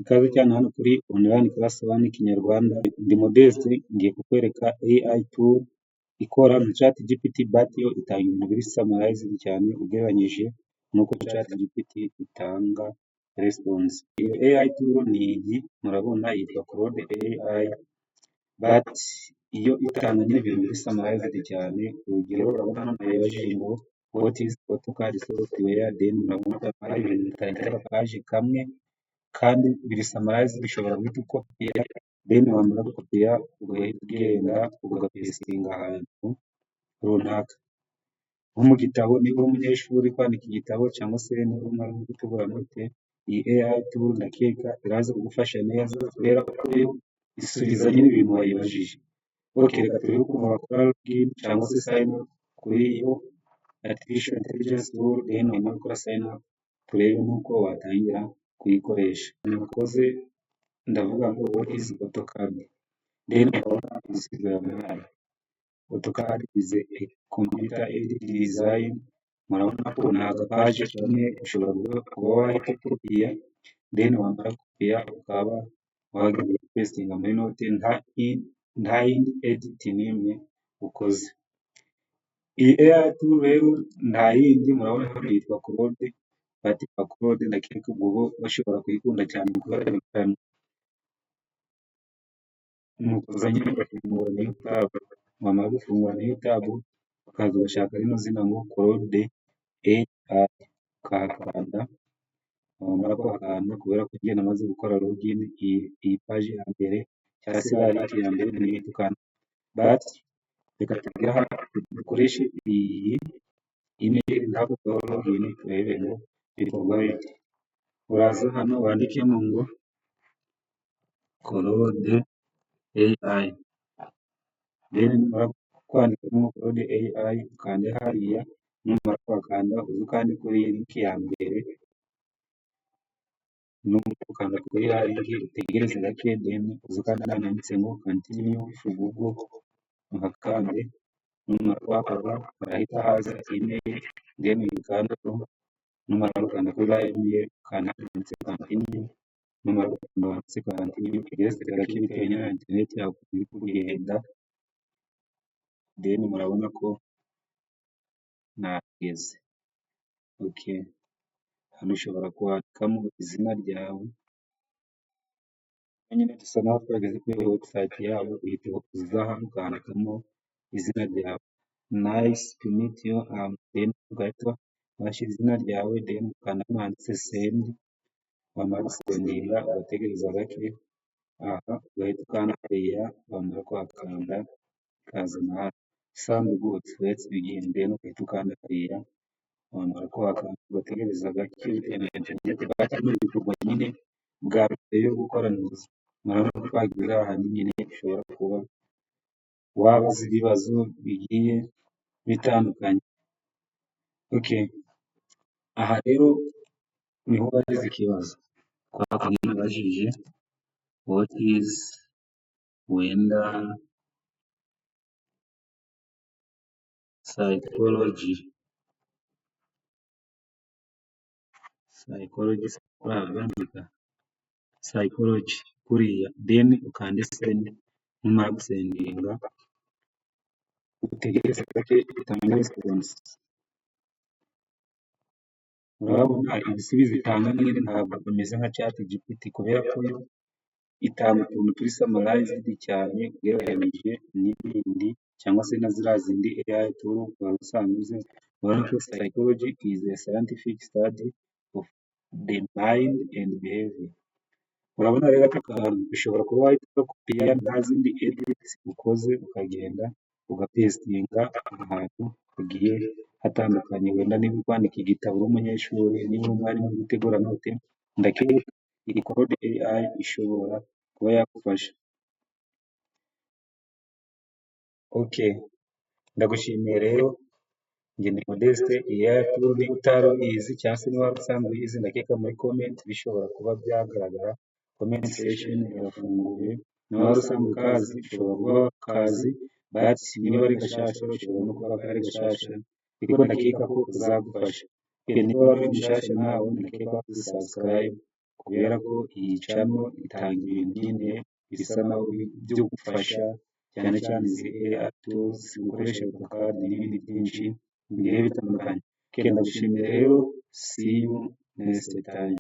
Ikaze cyane hano kuri online class one Kinyarwanda. Ndi Modeste, ngiye kukwereka AI tool ikora nka ChatGPT but yo itanga ibintu biri summarized cyane ugereranyije nuko ChatGPT itanga response. Iyo AI tool ni iyi murabona yitwa Claude AI but iyo itanga ibintu biri summarized cyane. Urugero urabona hano yabajije ngo what is AutoCAD software, then murabona ko hari ibintu bitandukanye page kamwe kandi biri summarize bishobora guhita ukopiya, then wamara gukopiya ugenda ugapestinga ahantu runaka nko mu gitabo. Niba umunyeshuri kwandika igitabo cyangwa se niba umwari gutegura note, iyi AI tool ndakeka iraza kugufasha neza kubera ko yo isubiza nyine ibintu wayibajije. Okay, reka turebe ukuntu wakora login cyangwa se sign up kuri iyo artificial intelligence tool, then wamara gukora sign up turebe nuko watangira kuyikoresha. Nakoze ndavuga ngo what is AutoCAD, then ibisubizo yampaye. AutoCAD is a computer aided design. Murabona ko ni agapaje kamwe ushobora kuba wahita kopiya, then wamara kopiya ukaba wagenda pastinga muri note nta yindi edit n'imwe ukoze. Iyi AI tool rero nta yindi, murabona ko yitwa Claude but Claude ndakeka ubwo bashobora kuyikunda cyane kubera ibikano nukuza nyine ugafungura niyo tab, wamara gufungura niyo tab ukaza ugashaka rino zina ngo Claude AI ukahakanda. Wamara kuhakanda kubera ko njye namaze gukora login iyi page ya mbere cyangwa se link ya mbere niyo tukanda, but reka tugire hano dukoreshe iyi email ntabwo login turebe ngo bikorwa bite. Uraza hano wandikemo ngo Claude AI, then numara kwandikamo Claude AI ukande hariya, numara kuhakanda uze ukande kuri iyi link ya mbere, numara gukanda kuri ya link utegereze gake, then uze ukande ahantu handitse ngo continue with Google uhakande. Numara kuhakora harahita haza email, then uyikandeho. Numara gukanda kuri ya email ukanda ahantu handitse continue, numara gukanda handitse continue utegereze gake bitewe na internet yawe ukuntu iri kugenda, then murabona ko nahageze. Okay, hano ushobora kwandikamo izina ryawe nyine dusa naho twageze kuri website yabo, uhita uza hano ukandikamo izina ryawe. Nice to meet you, then ugahita washyira izina ryawe, then ukanda hano handitse send. Wamara gusendinga ugategereza gake, aha ugahita ukanda hariya, wamara kuhakanda ikazana hano sound good let's begin, then ugahita ukanda hariya, wamara kuhakanda ugategereza gake bitewe na internet bakino bikorwa nyine bwa mbere yo gukora neza. Murabona ko twageze ahantu nyine ushobora kuba wabaza ibibazo bigiye bitandukanye. Okay, aha rero niho bagize ikibazo twakuye nabajije what is wenda psychology urabandika psychology kuriya, then ukande send. Numara gusendinga utegereze gake itange response. Urabona ibisubizo itanga nyine ntabwo bimeze nka ChatGPT kubera ko yo itanga utuntu turi summarized cyane ugereranyije n'ibindi cyangwa se na ziriya zindi AI tool wari usanzwe uzi. Urabona ko psychology is a scientific study of the mind and behavior. Urabona rero aka kantu ushobora kuba wahita ugakopiya nta zindi edits ukoze, ukagenda ugapestinga ahantu hagiye hatandukanye. Wenda niba uri kwandika igitabo uri umunyeshuri, niba uri umwarimu uri gutegura note, ndakeka iyi Claude AI ishobora kuba yagufasha. Okay, ndagushimiye rero. Njye ni Modeste. Iyi AI tool niba utari uyizi cyangwa se niba wari usanzwe uyizi, ndakeka muri comment bishobora kuba byagaragara. Comment section irafunguye, niba wari usanzwe ukazi ushobora kuba wakazi, but niba ari gashasha ushobora no kuba kari gashasha, ariko ndakeka ko uzagufasha. Okay, niba wari uri gashasha nawe ndakeka ko uzasubscribe kubera ko iyi cano itanga ibintu nyine bisa naho byo gufasha cyane cyane izi AI tools, gukoresha AutoCAD n'ibindi byinshi bigiye bitandukanye. Okay, ndagushimiye rero, see you next time.